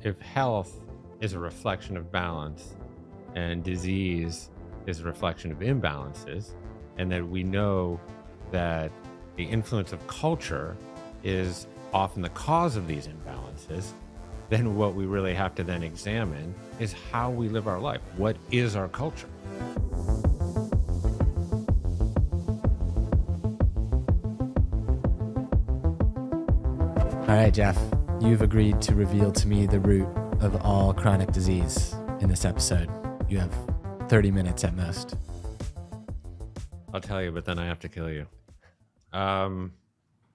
if health is a reflection of balance and disease is a reflection of imbalances, and that we know that the influence of culture is often the cause of these imbalances, then what we really have to then examine is how we live our life. What is our culture? All right, Jeff, you've agreed to reveal to me the root of all chronic disease in this episode. You have 30 minutes at most. I'll tell you, but then I have to kill you.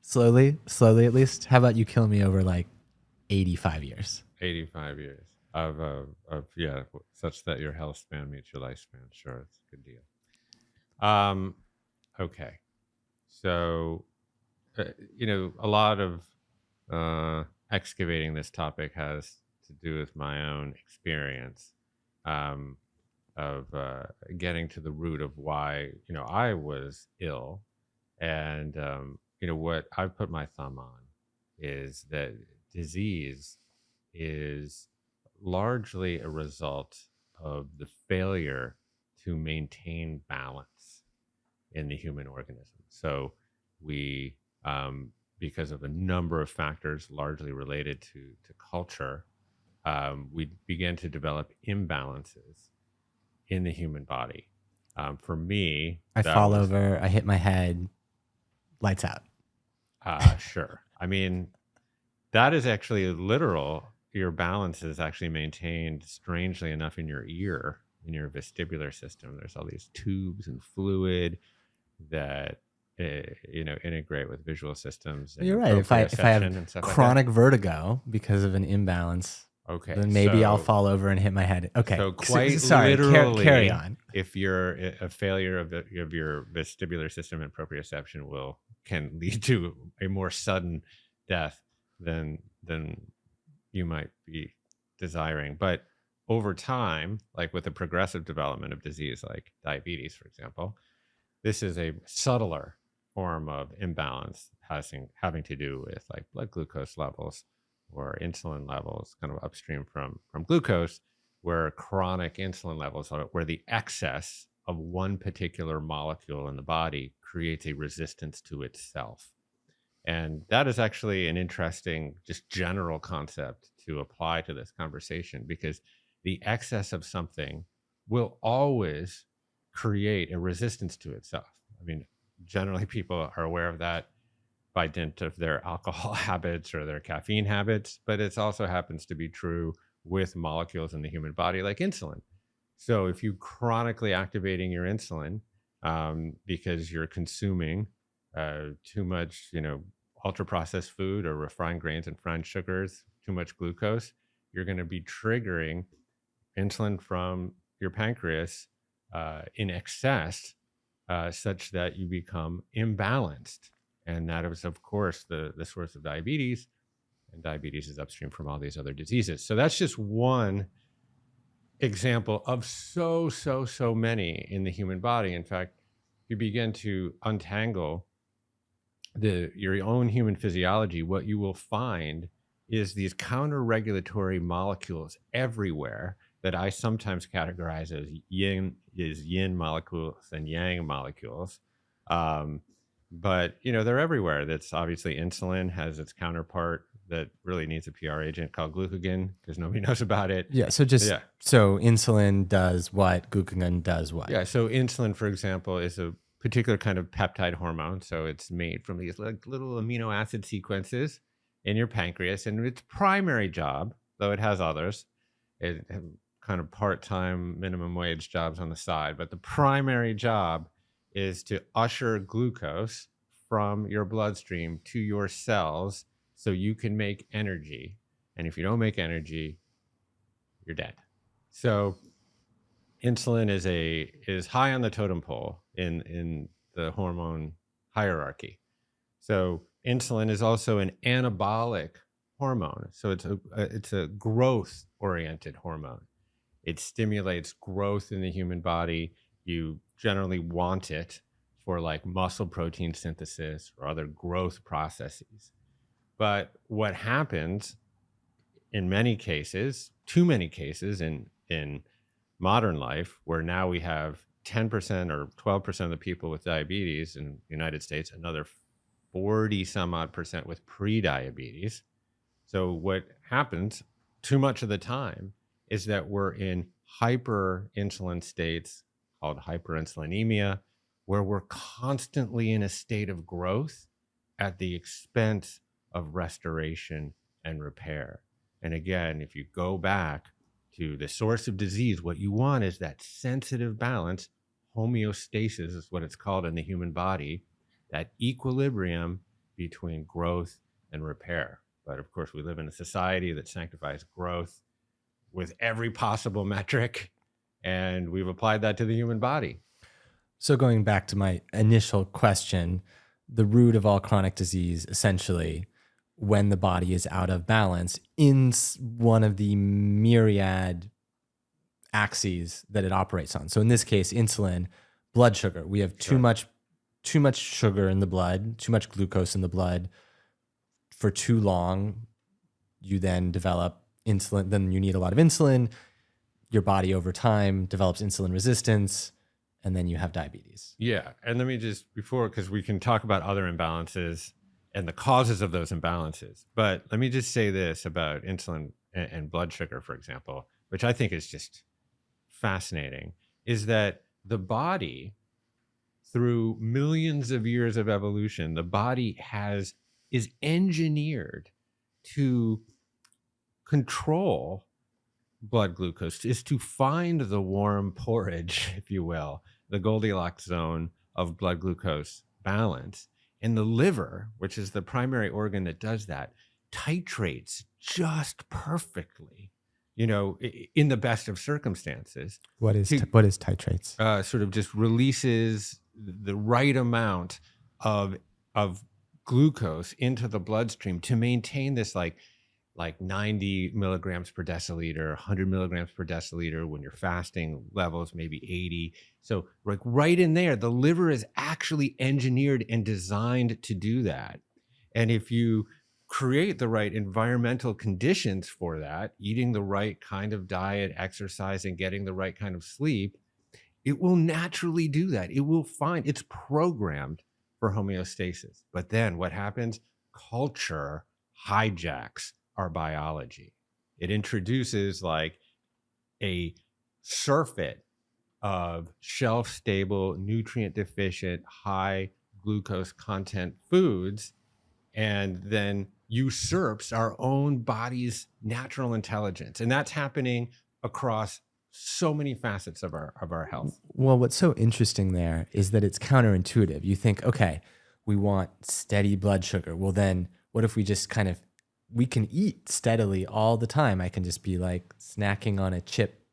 Slowly at least. How about you kill me over like 85 years? 85 years of such that your health span meets your lifespan. Sure, it's a good deal. Okay. So, a lot of excavating this topic has to do with my own experience of getting to the root of why, I was ill. And, what I've put my thumb on is that disease is largely a result of the failure to maintain balance in the human organism. So we, because of a number of factors largely related to culture, we begin to develop imbalances in the human body. For me, I fall over, I hit my head, lights out. Sure. I mean, that is actually literal. Your balance is actually maintained, strangely enough, in your ear, in your vestibular system. There's all these tubes and fluid that integrate with visual systems. You're right. If I have chronic vertigo because of an imbalance, okay, then maybe I'll fall over and hit my head. Okay, so literally, carry on. If you're a failure of your vestibular system and proprioception can lead to a more sudden death than you might be desiring. But over time, like with the progressive development of disease like diabetes, for example, this is a subtler form of imbalance having to do with like blood glucose levels or insulin levels, kind of upstream from glucose, where chronic insulin levels are where the excess of one particular molecule in the body creates a resistance to itself. And that is actually an interesting, just general concept to apply to this conversation, because the excess of something will always create a resistance to itself. I mean, generally people are aware of that by dint of their alcohol habits or their caffeine habits, but it also happens to be true with molecules in the human body like insulin. So if you chronically activating your insulin because you're consuming too much, ultra processed food or refined grains and refined sugars, too much glucose, you're going to be triggering insulin from your pancreas in excess, such that you become imbalanced. And that is, of course, the source of diabetes. And diabetes is upstream from all these other diseases. So that's just one example of so many in the human body. In fact, if you begin to untangle your own human physiology, what you will find is these counter-regulatory molecules everywhere that I sometimes categorize as yin molecules and yang molecules. But, they're everywhere. That's obviously insulin has its counterpart that really needs a PR agent called glucagon because nobody knows about it. Yeah. So so insulin does what? Glucagon does what? Yeah. So insulin, for example, is a particular kind of peptide hormone. So it's made from these like little amino acid sequences in your pancreas. And its primary job, though it has others, it kind of part-time minimum wage jobs on the side, but the primary job is to usher glucose from your bloodstream to your cells so you can make energy. And if you don't make energy, you're dead. So insulin is high on the totem pole in the hormone hierarchy. So insulin is also an anabolic hormone. So it's a growth-oriented hormone. It stimulates growth in the human body. You generally want it for like muscle protein synthesis or other growth processes. But what happens in many cases, too many cases in modern life, where now we have 10% or 12% of the people with diabetes in the United States, another 40 some odd percent with pre-diabetes. So what happens too much of the time is that we're in hyperinsulin states called hyperinsulinemia, where we're constantly in a state of growth at the expense of restoration and repair. And again, if you go back to the source of disease, what you want is that sensitive balance. Homeostasis is what it's called in the human body, that equilibrium between growth and repair. But of course, we live in a society that sanctifies growth with every possible metric, and we've applied that to the human body. So going back to my initial question, the root of all chronic disease, essentially, when the body is out of balance in one of the myriad axes that it operates on. So in this case, insulin, blood sugar. We have too much sugar in the blood, too much glucose in the blood for too long. You then develop insulin, then you need a lot of insulin. Your body over time develops insulin resistance, and then you have diabetes. Yeah. And let me just, because we can talk about other imbalances and the causes of those imbalances. But let me just say this about insulin and blood sugar, for example, which I think is just fascinating, is that the body, through millions of years of evolution, the body is engineered to control blood glucose, is to find the warm porridge, if you will, the Goldilocks zone of blood glucose balance. And the liver, which is the primary organ that does that, titrates just perfectly, in the best of circumstances. What is titrates? Sort of just releases the right amount of glucose into the bloodstream to maintain this like 90 milligrams per deciliter, 100 milligrams per deciliter. When you're fasting, levels maybe 80. So like right in there, the liver is actually engineered and designed to do that. And if you create the right environmental conditions for that, eating the right kind of diet, exercising, getting the right kind of sleep, it will naturally do that. It's programmed for homeostasis. But then what happens? Culture hijacks our biology. It introduces like a surfeit of shelf-stable, nutrient-deficient, high glucose content foods, and then usurps our own body's natural intelligence. And that's happening across so many facets of our health. Well, what's so interesting there is that it's counterintuitive. You think, okay, we want steady blood sugar. Well, then what if we just we can eat steadily all the time? I can just be like snacking on a chip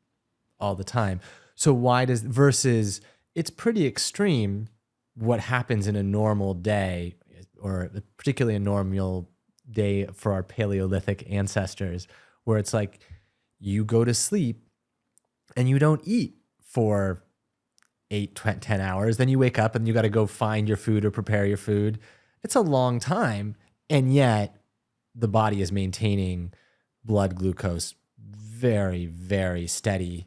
all the time. So versus it's pretty extreme what happens in a normal day, or particularly a normal day for our Paleolithic ancestors, where it's like you go to sleep and you don't eat for 8, 10 hours. Then you wake up and you got to go find your food or prepare your food. It's a long time. And yet the body is maintaining blood glucose very, very steady,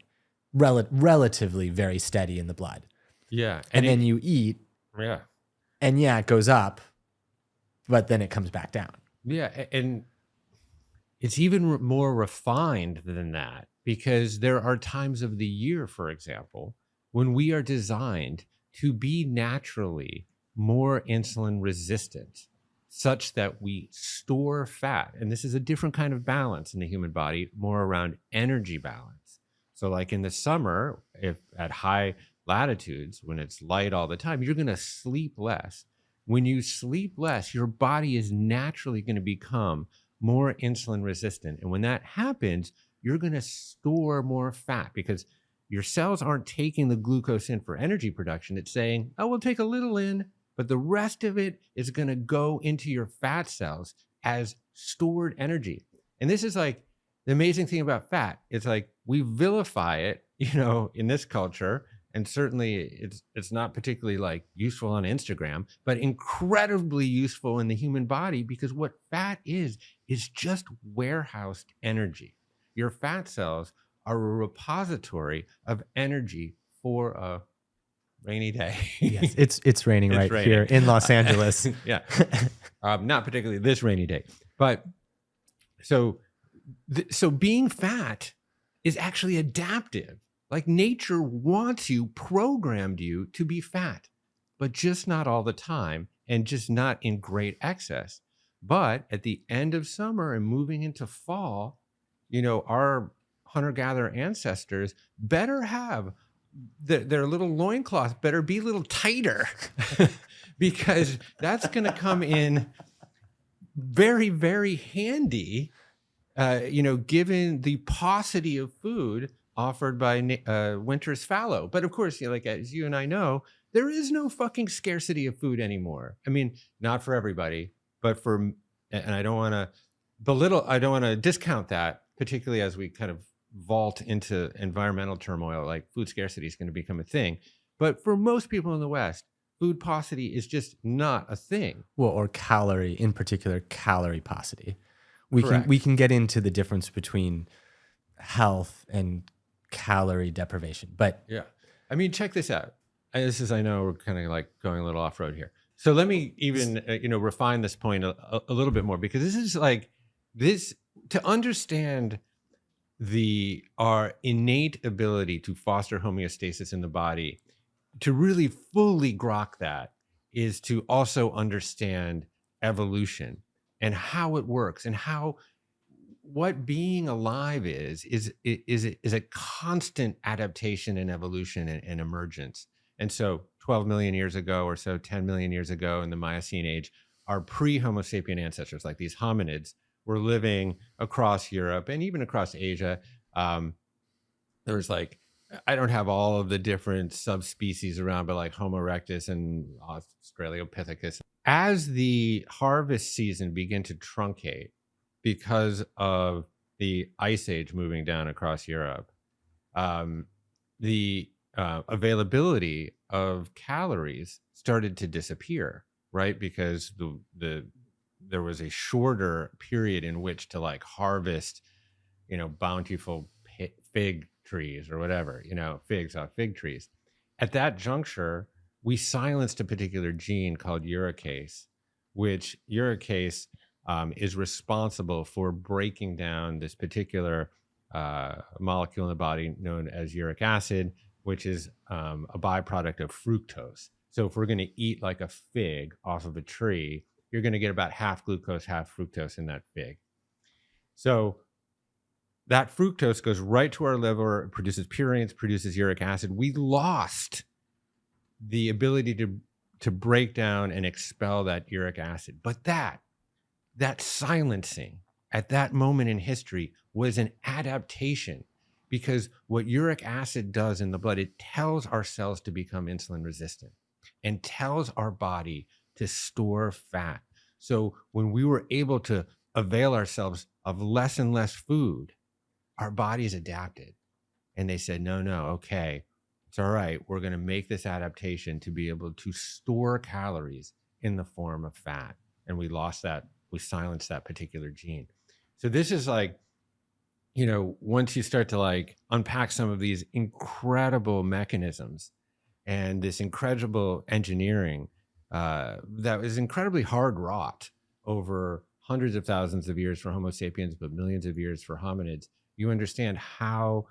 relatively very steady in the blood. Yeah. And then you eat. Yeah. And it goes up, but then it comes back down. Yeah. And it's even more refined than that, because there are times of the year, for example, when we are designed to be naturally more insulin resistant, such that we store fat. And this is a different kind of balance in the human body, more around energy balance. So like in the summer, if at high latitudes, when it's light all the time, you're going to sleep less. When you sleep less, your body is naturally going to become more insulin resistant. And when that happens, you're going to store more fat, because your cells aren't taking the glucose in for energy production. It's saying, oh, we'll take a little in, but the rest of it is going to go into your fat cells as stored energy. And this is like the amazing thing about fat. It's like we vilify it, in this culture, and certainly it's not particularly like useful on Instagram, but incredibly useful in the human body, because what fat is just warehoused energy. Your fat cells are a repository of energy for a rainy day. Yes, it's raining It's right raining. here in Los Angeles. Yeah. Not particularly this rainy day, but so being fat is actually adaptive. Like nature wants you, programmed you to be fat, but just not all the time and just not in great excess. But at the end of summer and moving into fall, our hunter-gatherer ancestors better have their little loincloths better be a little tighter because that's going to come in very, very handy, given the paucity of food offered by winter's fallow. But of course, like as you and I know, there is no fucking scarcity of food anymore. I mean, not for everybody, but and I don't want to discount that, particularly as we kind of vault into environmental turmoil. Like food scarcity is going to become a thing. But for most people in the West, food paucity is just not a thing. Well, or in particular, calorie paucity. Correct. We can get into the difference between health and calorie deprivation, but yeah, I mean, check this out. I know we're kind of like going a little off road here. So let me even refine this point a little bit more, because this is like this to understand our innate ability to foster homeostasis in the body. To really fully grok that is to also understand evolution and how it works, and what being alive is a constant adaptation and evolution and emergence. And so 12 million years ago or so, 10 million years ago in the Miocene age, our pre-Homo sapien ancestors, like these hominids, were living across Europe and even across Asia. There was like, I don't have all of the different subspecies around, but like Homo erectus and Australopithecus. As the harvest season began to truncate because of the ice age moving down across Europe, the availability of calories started to disappear, right? Because there was a shorter period in which to like harvest, bountiful fig trees or whatever, figs off fig trees. At that juncture, we silenced a particular gene called uricase, which uricase is responsible for breaking down this particular molecule in the body known as uric acid, which is a byproduct of fructose. So if we're going to eat like a fig off of a tree, you're going to get about half glucose, half fructose in that fig. So that fructose goes right to our liver, it produces purines, produces uric acid. We lost the ability to break down and expel that uric acid. But that silencing at that moment in history was an adaptation, because what uric acid does in the blood, it tells our cells to become insulin resistant and tells our body to store fat. So when we were able to avail ourselves of less and less food, our bodies adapted and they said, no, okay, it's all right. We're going to make this adaptation to be able to store calories in the form of fat. And we silenced that particular gene. So this is like, once you start to like unpack some of these incredible mechanisms and this incredible engineering that was incredibly hard wrought over hundreds of thousands of years for Homo sapiens, but millions of years for hominids, you understand how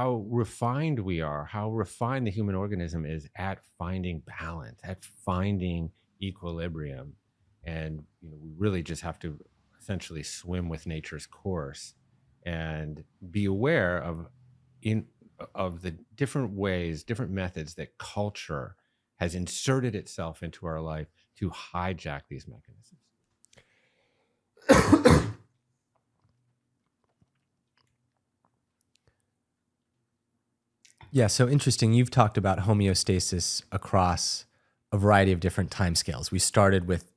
refined we are, how refined the human organism is at finding balance, at finding equilibrium. And we really just have to essentially swim with nature's course and be aware of the different ways, different methods that culture has inserted itself into our life to hijack these mechanisms. Yeah, so interesting. You've talked about homeostasis across a variety of different timescales. We started with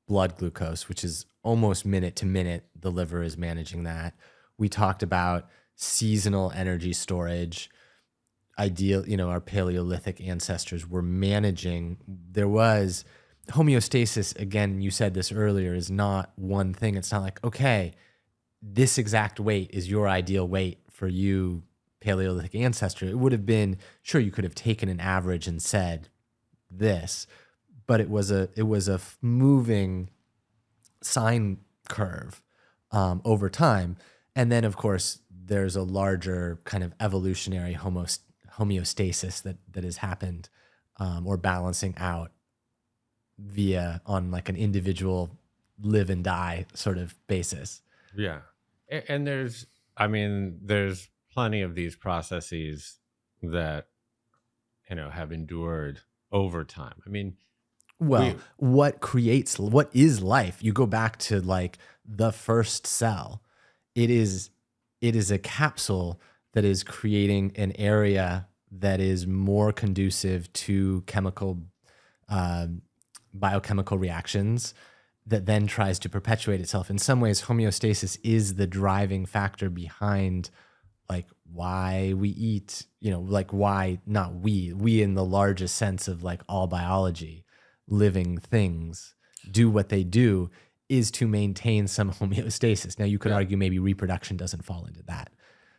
blood glucose, which is almost minute to minute. The liver is managing that. We talked about seasonal energy storage. ideal, our Paleolithic ancestors were managing. There was homeostasis. Again, you said this earlier, is not one thing. It's not like, okay, this exact weight is your ideal weight for you, Paleolithic ancestor. It would have been, sure, you could have taken an average and said this, but it was a moving sine curve over time. And then, of course, there's a larger kind of evolutionary homeostasis that has happened, or balancing out via on like an individual live and die sort of basis. Yeah. And there's plenty of these processes that, have endured over time. I mean, Well, what is life? You go back to like the first cell. It is a capsule that is creating an area that is more conducive to biochemical reactions that then tries to perpetuate itself. In some ways, homeostasis is the driving factor behind like why we eat, like why not we in the largest sense of like all biology, living things do what they do, is to maintain some homeostasis. Now you could argue maybe reproduction doesn't fall into that.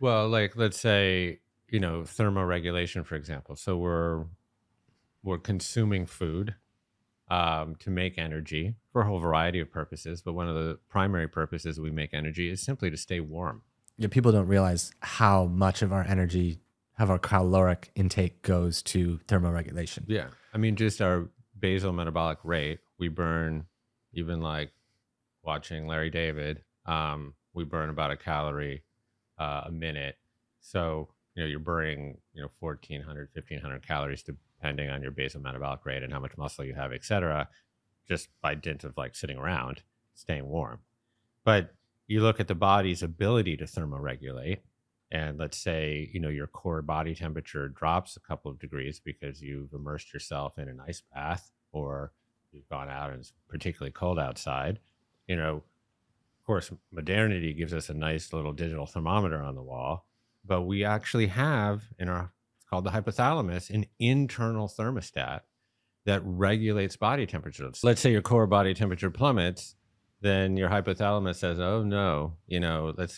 well, like let's say, thermoregulation, for example. So we're consuming food to make energy for a whole variety of purposes, but one of the primary purposes we make energy is simply to stay warm. Yeah, people don't realize how much of our energy, how our caloric intake goes to thermoregulation. Yeah. I mean, just our basal metabolic rate, we burn, even like watching Larry David, we burn about a calorie a minute. So, you're burning, 1,400, 1,500 calories depending on your basal metabolic rate and how much muscle you have, et cetera, just by dint of like sitting around, staying warm. But you look at the body's ability to thermoregulate, and let's say, your core body temperature drops a couple of degrees because you've immersed yourself in an ice bath, or you've gone out and it's particularly cold outside. Of course, modernity gives us a nice little digital thermometer on the wall, but we actually have it's called the hypothalamus, an internal thermostat that regulates body temperature. Let's say your core body temperature plummets, then your hypothalamus says, "Oh no,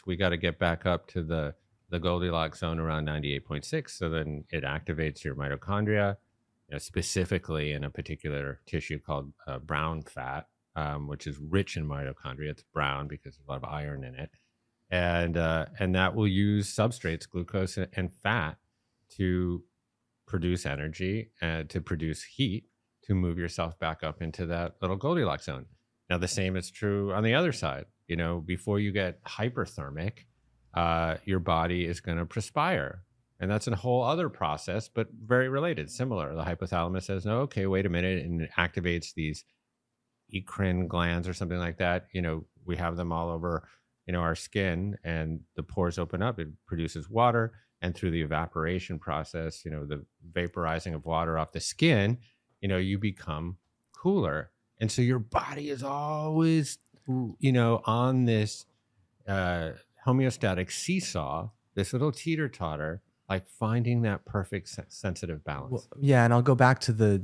we got to get back up to the Goldilocks zone around 98.6." So then it activates your mitochondria, specifically in a particular tissue called brown fat, which is rich in mitochondria. It's brown because there's a lot of iron in it, and that will use substrates, glucose and fat, to produce energy and to produce heat to move yourself back up into that little Goldilocks zone. Now, the same is true on the other side. Before you get hyperthermic, your body is going to perspire. And that's a whole other process, but very related, similar. The hypothalamus says, no, okay, wait a minute. And it activates these eccrine glands or something like that. We have them all over, our skin, and the pores open up. It produces water. And through the evaporation process, the vaporizing of water off the skin, you become cooler. And so your body is always, on this homeostatic seesaw, this little teeter totter, like finding that perfect sensitive balance. Well, yeah, and I'll go back to the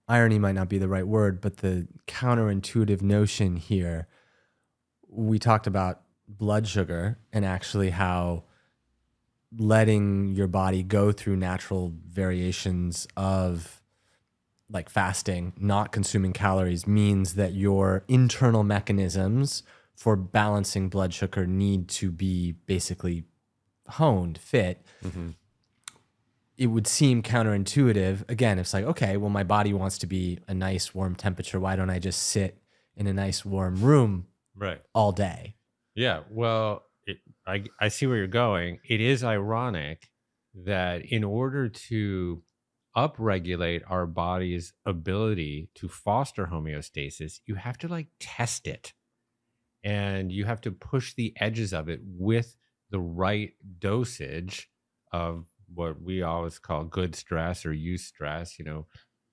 irony, might not be the right word, but the counterintuitive notion here. We talked about blood sugar and actually how letting your body go through natural variations of like fasting, not consuming calories, means that your internal mechanisms for balancing blood sugar need to be basically honed, fit. Mm-hmm. It would seem counterintuitive. Again, it's like, okay, well, my body wants to be a nice warm temperature. Why don't I just sit in a nice warm room all day? Yeah, well, I see where you're going. It is ironic that in order to upregulate our body's ability to foster homeostasis, you have to like test it, and you have to push the edges of it with the right dosage of what we always call good stress or use stress,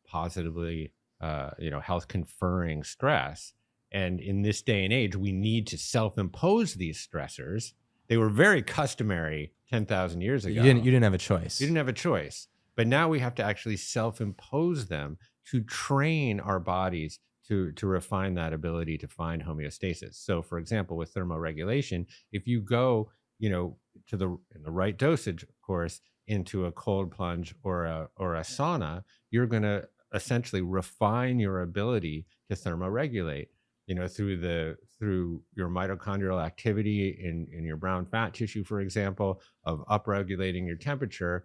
positively, health conferring stress. And in this day and age, we need to self-impose these stressors. They were very customary 10,000 years ago. You didn't have a choice. You didn't have a choice. But now we have to actually self-impose them to train our bodies to refine that ability to find homeostasis. So for example, with thermoregulation, if you go, in the right dosage, of course, into a cold plunge or a sauna, you're going to essentially refine your ability to thermoregulate, through your mitochondrial activity in your brown fat tissue, for example, of upregulating your temperature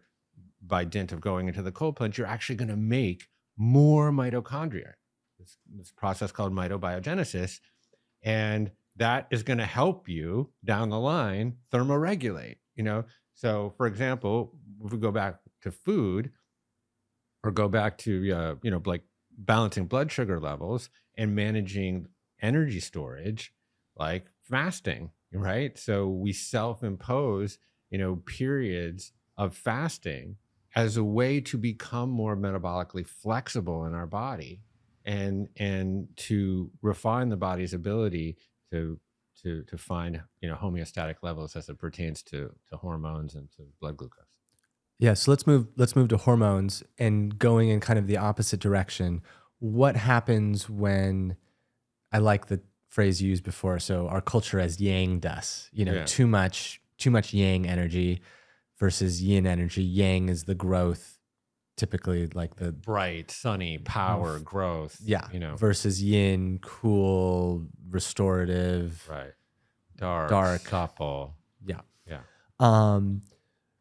by dint of going into the cold plunge. You're actually going to make more mitochondria. This process called mitobiogenesis, and that is going to help you down the line thermoregulate. So for example, if we go back to food, or go back to like balancing blood sugar levels and managing energy storage, like fasting, right? So we self-impose periods of fasting as a way to become more metabolically flexible in our body, and to refine the body's ability to find homeostatic levels as it pertains to hormones and to blood glucose. Yeah, so let's move to hormones, and going in kind of the opposite direction. What happens when, I like the phrase you used before, so our culture has yanged us, too much yang energy versus yin energy. Yang is the growth, typically like the bright, sunny, power, growth. Yeah. Versus yin, cool, restorative. Right. Dark, supple. Yeah. Yeah.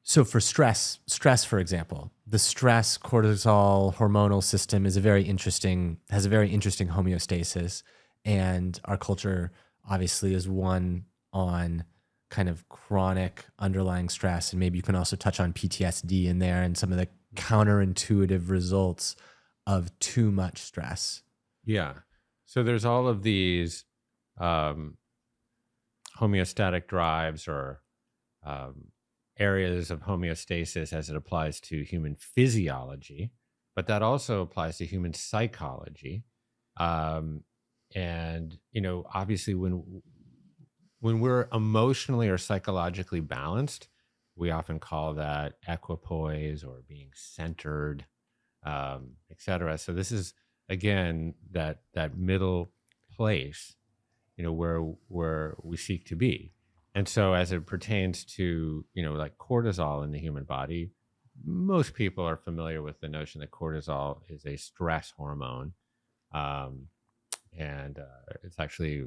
So for stress, for example, the stress cortisol hormonal system has a very interesting homeostasis, and our culture obviously is one on kind of chronic underlying stress, and maybe you can also touch on PTSD in there and some of the counterintuitive results of too much stress. Yeah. So there's all of these homeostatic drives, or areas of homeostasis as it applies to human physiology, but that also applies to human psychology. And obviously when we're emotionally or psychologically balanced, we often call that equipoise or being centered, etc. So this is, again, that middle place, where we seek to be. And so as it pertains to, like cortisol in the human body, most people are familiar with the notion that cortisol is a stress hormone. And it's actually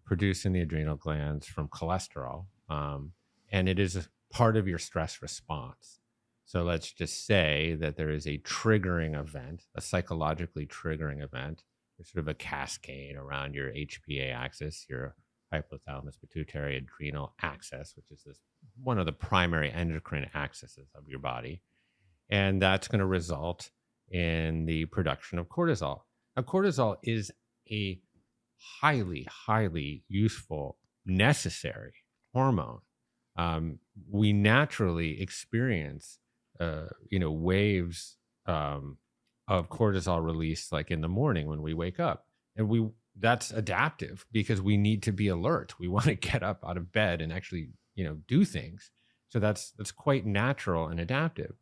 produced in the adrenal glands from cholesterol. And it is a part of your stress response. So let's just say that there is a triggering event, a psychologically triggering event. There's sort of a cascade around your HPA axis, your hypothalamus pituitary adrenal axis, which is one of the primary endocrine axes of your body. And that's going to result in the production of cortisol. Now, cortisol is a highly, highly useful, necessary hormone. We naturally experience, waves of cortisol release, like in the morning when we wake up, and that's adaptive because we need to be alert. We want to get up out of bed and actually, do things. So that's quite natural and adaptive.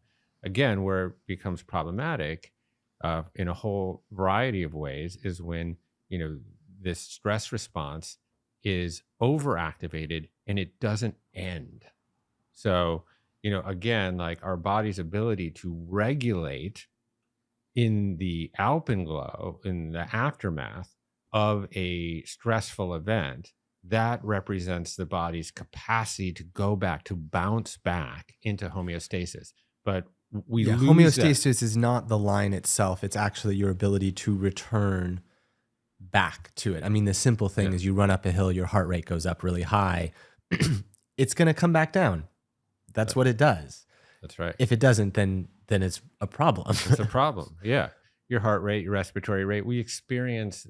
Again, where it becomes problematic in a whole variety of ways is when, this stress response is overactivated and it doesn't end. So, again, like our body's ability to regulate in the alpenglow, in the aftermath of a stressful event, that represents the body's capacity to go back, to bounce back into homeostasis. But we lose homeostasis is not the line itself. It's actually your ability to return back to it. I mean, the simple thing is you run up a hill, your heart rate goes up really high. It's going to come back down. That's what it does. That's right. If it doesn't, then it's a problem. It's a problem. Yeah. Your heart rate, your respiratory rate, we experience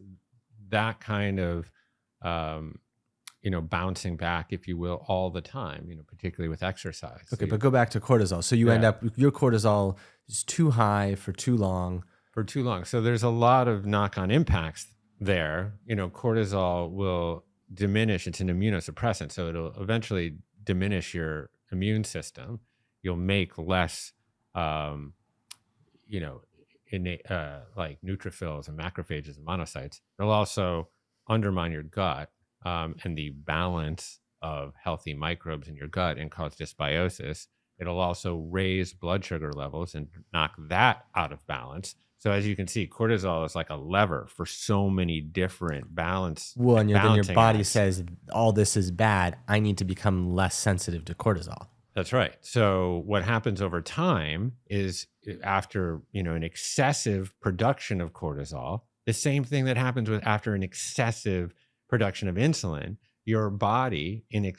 that kind of, bouncing back, if you will, all the time, particularly with exercise. Okay, but go back to cortisol. So you end up, your cortisol is too high for too long. For too long. So there's a lot of knock-on impacts there. Cortisol will diminish. It's an immunosuppressant. So it'll eventually diminish your immune system. You'll make less, you know, innate, like neutrophils and macrophages and monocytes. It'll also undermine your gut and the balance of healthy microbes in your gut and cause dysbiosis. It'll also raise blood sugar levels and knock that out of balance. So as you can see, cortisol is like a lever for so many different balance. Well, and then your balancing body acts. says all this is bad. I need to become less sensitive to cortisol. That's right. So what happens over time is after, you know, an excessive production of cortisol, the same thing that happens with after an excessive production of insulin, your body in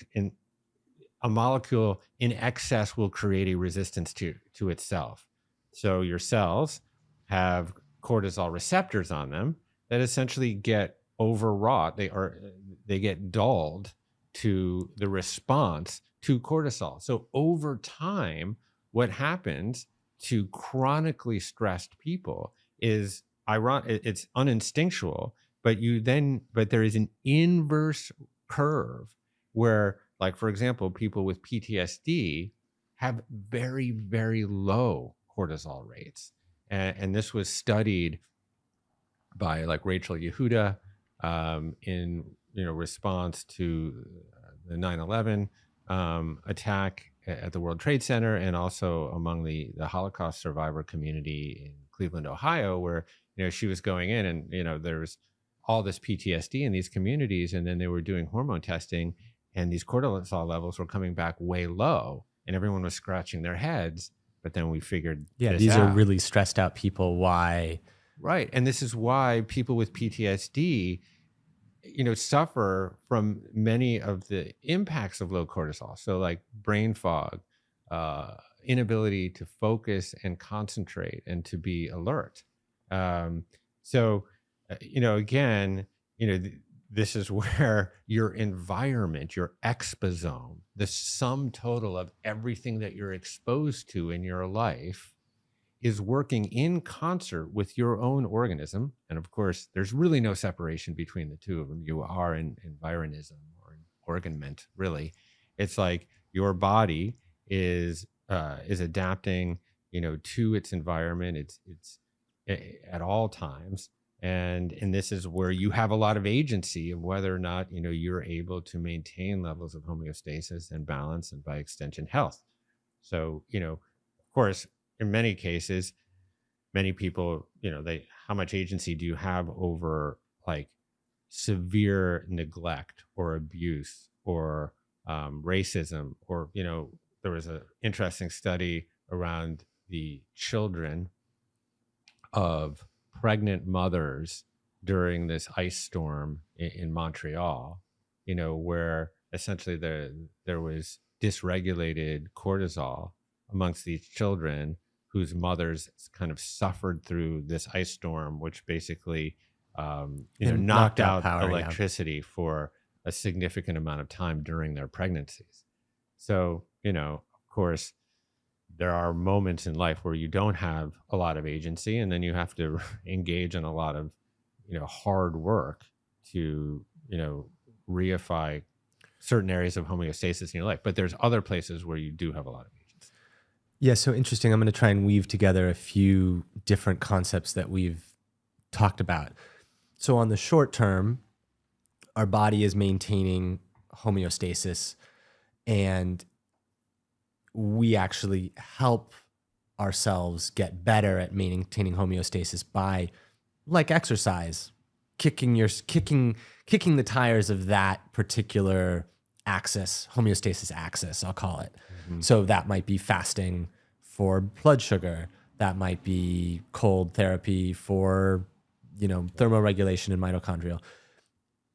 a molecule in excess will create a resistance to itself. So your cells have cortisol receptors on them that essentially get overwrought. They get dulled to the response to cortisol. So over time, what happens to chronically stressed people is it's uninstinctual, but there is an inverse curve where, like, for example, people with PTSD have very, very low cortisol rates. And this was studied by like Rachel Yehuda in, you know, response to the 9/11 attack at the World Trade Center, and also among the Holocaust survivor community in Cleveland, Ohio, where, you know, she was going in and, you know, there was all this PTSD in these communities, and then they were doing hormone testing, and these cortisol levels were coming back way low, and everyone was scratching their heads. But then we figured, these are really stressed out people. Why? Right. And this is why people with PTSD, you know, suffer from many of the impacts of low cortisol. So like brain fog, inability to focus and concentrate and to be alert. You know, again, you know, this is where your environment, your exposome, the sum total of everything that you're exposed to in your life is working in concert with your own organism. And of course, there's really no separation between the two of them. You are an environism or an organment, really. It's like your body is adapting, you know, to its environment. It's at all times. And this is where you have a lot of agency of whether or not, you know, you're able to maintain levels of homeostasis and balance, and by extension, health. So, you know, of course, in many cases, many people, you know, how much agency do you have over like severe neglect or abuse or racism? Or, you know, there was an interesting study around the children of pregnant mothers during this ice storm in Montreal, you know, where essentially there was dysregulated cortisol amongst these children whose mothers kind of suffered through this ice storm, which basically, you know, knocked out power, electricity for a significant amount of time during their pregnancies. So, you know, of course, there are moments in life where you don't have a lot of agency, and then you have to engage in a lot of, you know, hard work to, you know, reify certain areas of homeostasis in your life. But there's other places where you do have a lot of agency. Yeah, so interesting. I'm going to try and weave together a few different concepts that we've talked about. So on the short term, our body is maintaining homeostasis, and we actually help ourselves get better at maintaining homeostasis by, like exercise, kicking the tires of that particular axis, homeostasis axis, I'll call it. Mm-hmm. So that might be fasting for blood sugar. That might be cold therapy for, you know, thermoregulation and mitochondrial.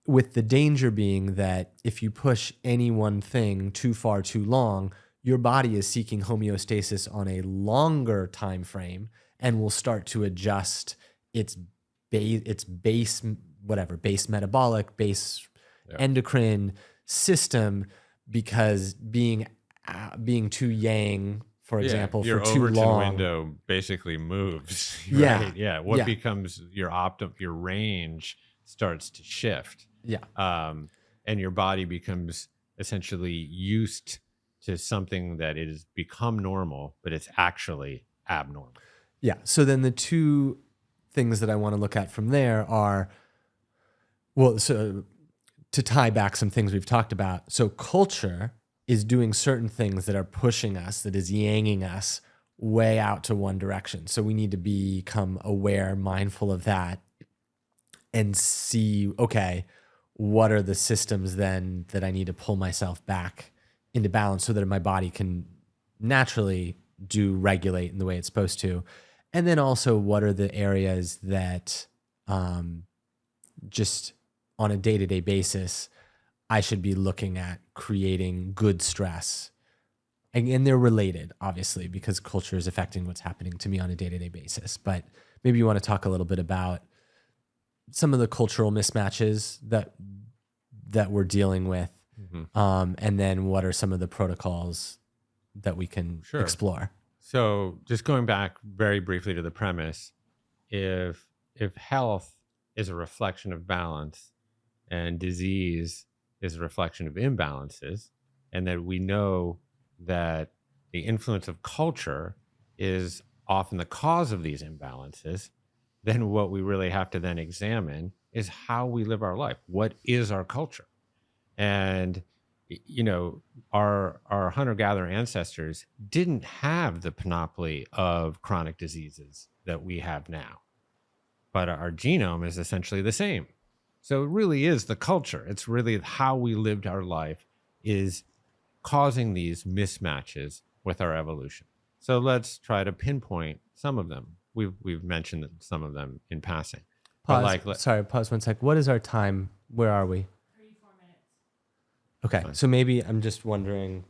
With the danger being that if you push any one thing too far too long, your body is seeking homeostasis on a longer time frame and will start to adjust its base metabolic, base endocrine system, because being too yang, for example, your for too long, window basically moves. Right? Yeah. What becomes your range starts to shift. Yeah. And your body becomes essentially used to something that it has become normal, but it's actually abnormal. Yeah. So then the two things that I want to look at from there are, well, so to tie back some things we've talked about. So culture is doing certain things that are pushing us, that is yanging us way out to one direction. So we need to become aware, mindful of that, and see, okay, what are the systems then that I need to pull myself back into balance so that my body can naturally do regulate in the way it's supposed to? And then also, what are the areas that just on a day-to-day basis, I should be looking at creating good stress? And they're related, obviously, because culture is affecting what's happening to me on a day-to-day basis. But maybe you want to talk a little bit about some of the cultural mismatches that we're dealing with, and then what are some of the protocols that we can explore? So just going back very briefly to the premise, if health is a reflection of balance and disease is a reflection of imbalances, and that we know that the influence of culture is often the cause of these imbalances, then what we really have to then examine is how we live our life. What is our culture? And our hunter-gatherer ancestors didn't have the panoply of chronic diseases that we have now, but our genome is essentially the same. So it really is the culture. It's really how we lived our life is causing these mismatches with our evolution. So let's try to pinpoint some of them. We've mentioned some of them in passing. Pause. Pause 1 sec. What is our time? Where are we? 34 minutes. Okay, so maybe I'm just wondering,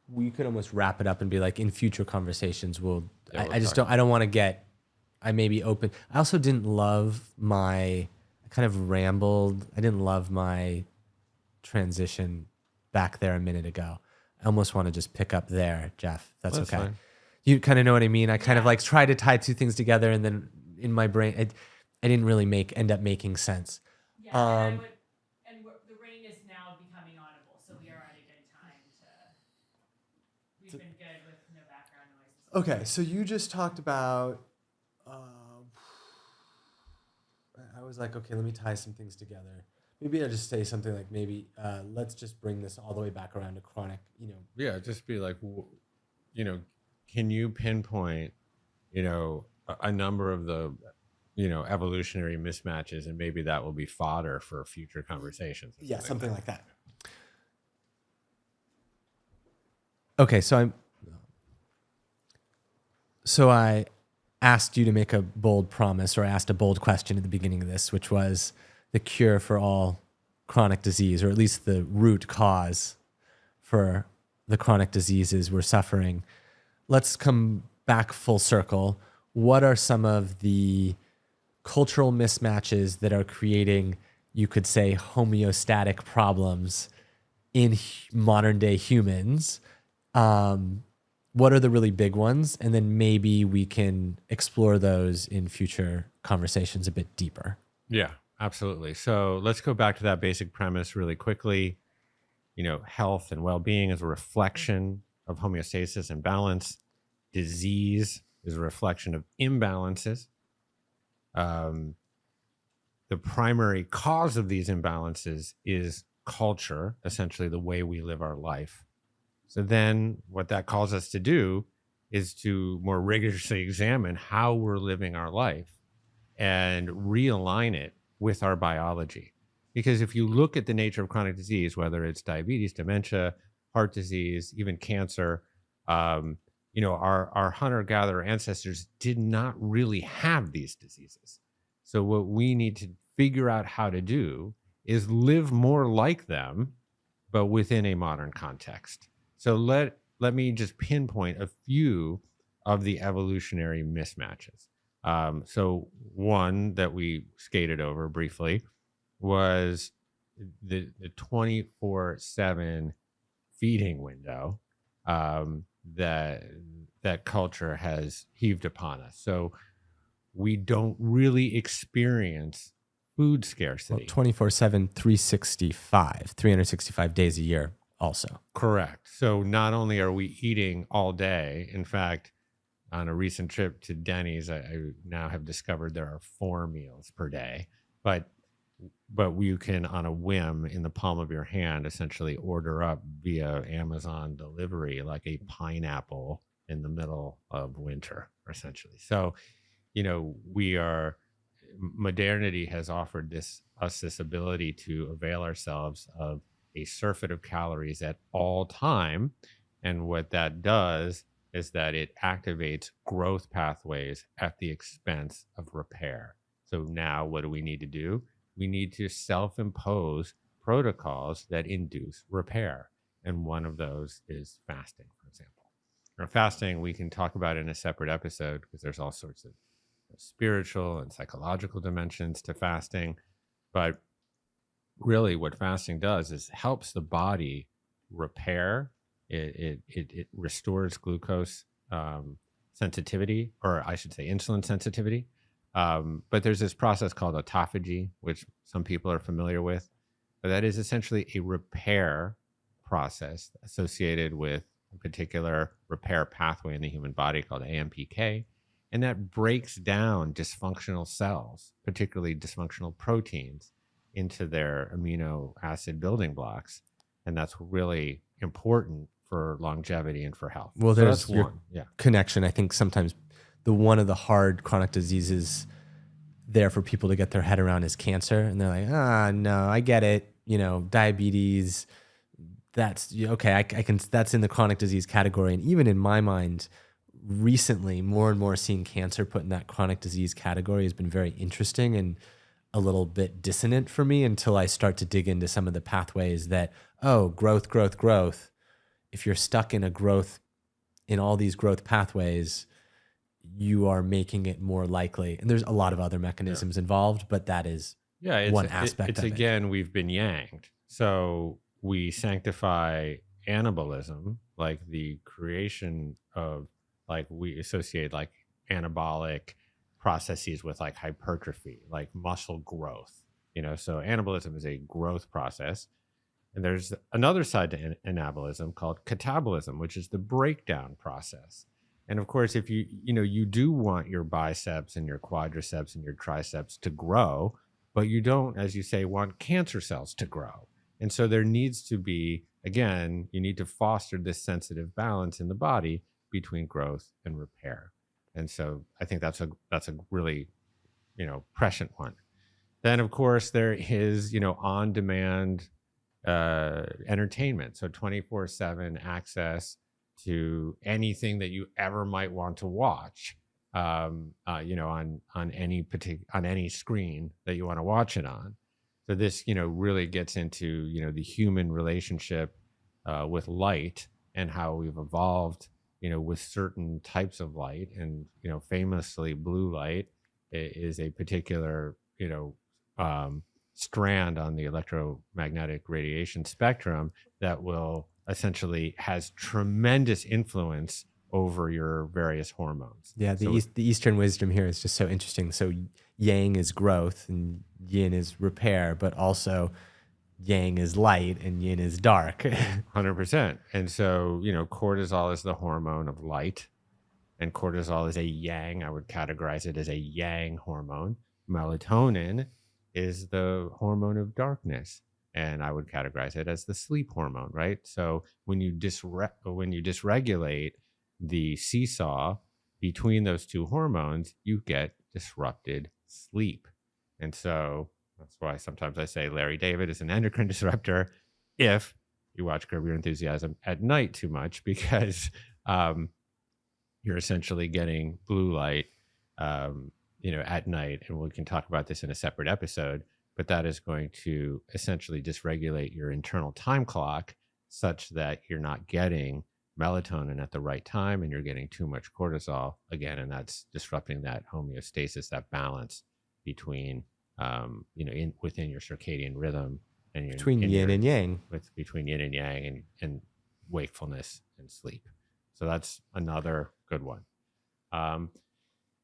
we could almost wrap it up and be like, in future conversations, I don't want to get, I may be open. I also didn't love I kind of rambled. I didn't love my transition back there a minute ago. I almost want to just pick up there, Jeff. That's okay. Fine. You kind of know what I mean? I kind of like try to tie two things together, and then in my brain, I didn't really end up making sense. Yeah, and the rain is now becoming audible, so we are at a good time we've been good with no background noises. Okay, so you just talked about, I was like, okay, let me tie some things together. Maybe I'll just say something like, maybe let's just bring this all the way back around to chronic, Yeah, just be like, can you pinpoint, a number of the, evolutionary mismatches, and maybe that will be fodder for future conversations. Yeah, something like that. Okay, so I asked you to make a bold promise, or I asked a bold question at the beginning of this, which was the cure for all chronic disease, or at least the root cause for the chronic diseases we're suffering. Let's come back full circle. What are some of the cultural mismatches that are creating, you could say, homeostatic problems in modern day humans? What are the really big ones? And then maybe we can explore those in future conversations a bit deeper. Yeah, absolutely. So let's go back to that basic premise really quickly. Health and well-being is a reflection of homeostasis and balance. Disease is a reflection of imbalances. The primary cause of these imbalances is culture, essentially the way we live our life. So then what that calls us to do is to more rigorously examine how we're living our life and realign it with our biology. Because if you look at the nature of chronic disease, whether it's diabetes, dementia, heart disease, even cancer, our hunter-gatherer ancestors did not really have these diseases. So what we need to figure out how to do is live more like them, but within a modern context. So let me just pinpoint a few of the evolutionary mismatches. So one that we skated over briefly was the 24/7 feeding window that culture has heaved upon us. So we don't really experience food Well, scarcity. 24/7, 365 days a year also. Correct. So not only are we eating all day, in fact, on a recent trip to Denny's, I now have discovered there are 4 meals per day, but you can, on a whim, in the palm of your hand, essentially order up via Amazon delivery like a pineapple in the middle of winter, essentially. So, modernity has offered us this ability to avail ourselves of a surfeit of calories at all time. And what that does is that it activates growth pathways at the expense of repair. So now what do we need to do? We need to self-impose protocols that induce repair. And one of those is fasting, for example. Now, fasting, we can talk about in a separate episode because there's all sorts of spiritual and psychological dimensions to fasting. But really what fasting does is helps the body repair. It restores glucose sensitivity, or I should say insulin sensitivity. But there's this process called autophagy, which some people are familiar with. But that is essentially a repair process associated with a particular repair pathway in the human body called AMPK. And that breaks down dysfunctional cells, particularly dysfunctional proteins, into their amino acid building blocks. And that's really important for longevity and for health. Well, So there's that's your one. Yeah. connection. I think sometimes one of the hard chronic diseases there for people to get their head around is cancer. And they're like, no, I get it. Diabetes, that's okay. I can, that's in the chronic disease category. And even in my mind, recently, more and more seeing cancer put in that chronic disease category has been very interesting and a little bit dissonant for me until I start to dig into some of the pathways that, growth. If you're stuck in all these growth pathways, you are making it more likely. And there's a lot of other mechanisms involved, but that is one aspect it's of it. Again, we've been yanged. So we sanctify anabolism, like the creation of, like we associate like anabolic processes with like hypertrophy, like muscle growth, so anabolism is a growth process. And there's another side to anabolism called catabolism, which is the breakdown process. And of course, if you do want your biceps and your quadriceps and your triceps to grow, but you don't, as you say, want cancer cells to grow. And so there needs to be, again, you need to foster this sensitive balance in the body between growth and repair. And so I think that's a really, prescient one. Then of course there is, on-demand entertainment. So 24/7 access to anything that you ever might want to watch, on any screen that you want to watch it on. So this, really gets into, the human relationship with light and how we've evolved, with certain types of light. And, famously blue light is a particular, strand on the electromagnetic radiation spectrum that will essentially has tremendous influence over your various hormones. Yeah, the Eastern wisdom here is just so interesting. So yang is growth and yin is repair, but also yang is light and yin is dark. 100%. And so, cortisol is the hormone of light, and cortisol is a yang. I would categorize it as a yang hormone. Melatonin is the hormone of darkness, and I would categorize it as the sleep hormone, right? So when you dysregulate the seesaw between those two hormones, you get disrupted sleep. And so that's why sometimes I say Larry David is an endocrine disruptor if you watch Curb Your Enthusiasm at night too much, because you're essentially getting blue light at night. And we can talk about this in a separate episode, but that is going to essentially dysregulate your internal time clock such that you're not getting melatonin at the right time and you're getting too much cortisol again. And that's disrupting that homeostasis, that balance between, within your circadian rhythm and between yin and yang. Between yin and yang and wakefulness and sleep. So that's another good one.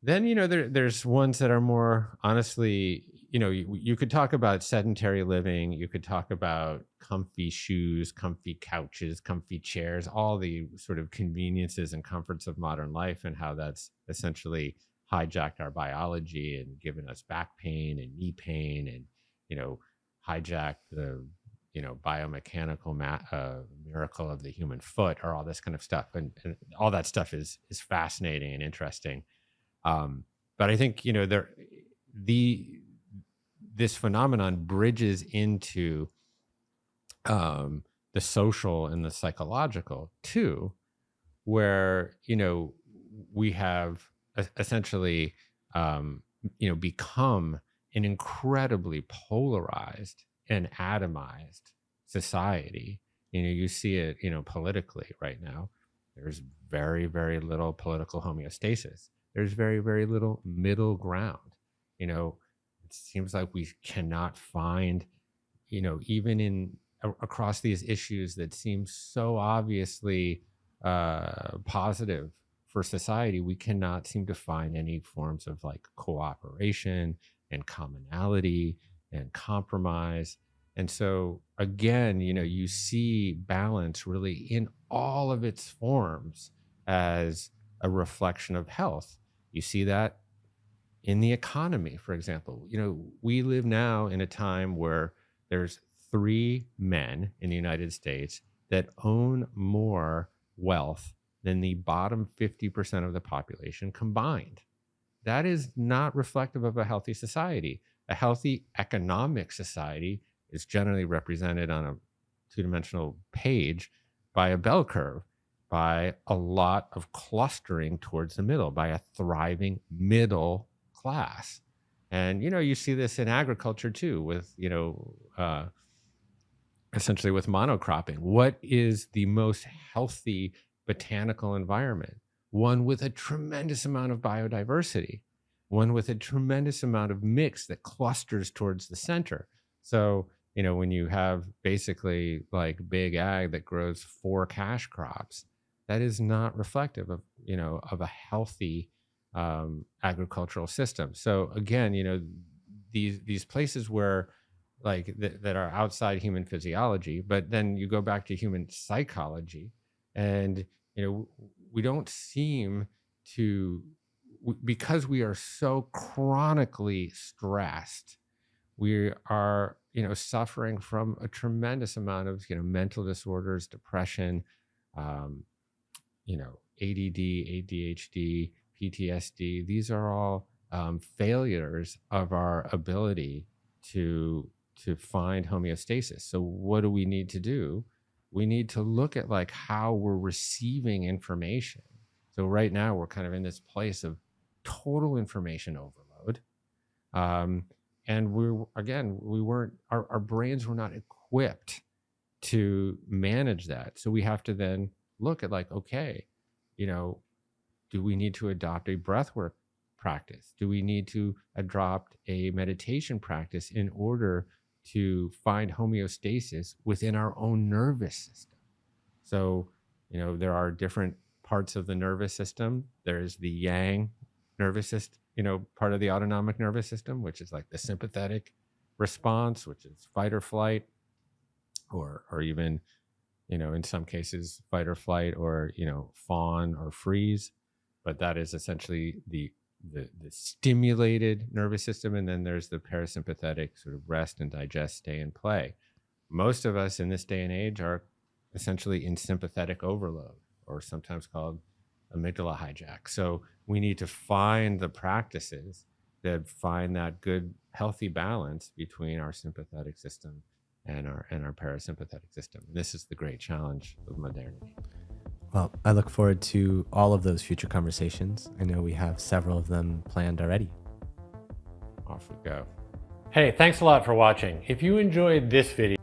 Then, there's ones that are more honestly, you could talk about sedentary living. You could talk about comfy shoes, comfy couches, comfy chairs, all the sort of conveniences and comforts of modern life, and how that's essentially hijacked our biology and given us back pain and knee pain, and, hijacked the, biomechanical miracle of the human foot, or all this kind of stuff. And all that stuff is fascinating and interesting. But I think, this phenomenon bridges into the social and the psychological too, where we have essentially become an incredibly polarized and atomized society. You see it politically right now. There's very, very little political homeostasis. There's very, very little middle ground. It seems like we cannot find, even across these issues that seem so obviously positive for society, we cannot seem to find any forms of like cooperation and commonality and compromise. And so again, you see balance really in all of its forms as a reflection of health. You see that in the economy, for example. We live now in a time where there's 3 men in the United States that own more wealth than the bottom 50% of the population combined. That is not reflective of a healthy society. A healthy economic society is generally represented on a 2-dimensional page by a bell curve, by a lot of clustering towards the middle, by a thriving middle class. And, you see this in agriculture too, with, essentially with monocropping. What is the most healthy botanical environment? One with a tremendous amount of biodiversity, one with a tremendous amount of mix that clusters towards the center. So, when you have basically like big ag that grows 4 cash crops, that is not reflective of, of a healthy agricultural system. So again, these places where like that are outside human physiology, but then you go back to human psychology, and we don't seem to, because we are so chronically stressed, we are suffering from a tremendous amount of mental disorders, depression, ADD, ADHD, PTSD. These are all failures of our ability to find homeostasis. So what do we need to do? We need to look at like how we're receiving information. So right now we're kind of in this place of total information overload. And our brains were not equipped to manage that. So we have to then look at like, okay, do we need to adopt a breathwork practice? Do we need to adopt a meditation practice in order to find homeostasis within our own nervous system? So, there are different parts of the nervous system. There's the yang nervous system, part of the autonomic nervous system, which is like the sympathetic response, which is fight or flight, or even, in some cases, fight or flight, or, fawn or freeze. But that is essentially the stimulated nervous system. And then there's the parasympathetic sort of rest and digest, stay and play. Most of us in this day and age are essentially in sympathetic overload, or sometimes called amygdala hijack. So we need to find the practices that find that good, healthy balance between our sympathetic system and our parasympathetic system. And this is the great challenge of modernity. Well, I look forward to all of those future conversations. I know we have several of them planned already. Off we go. Hey, thanks a lot for watching. If you enjoyed this video,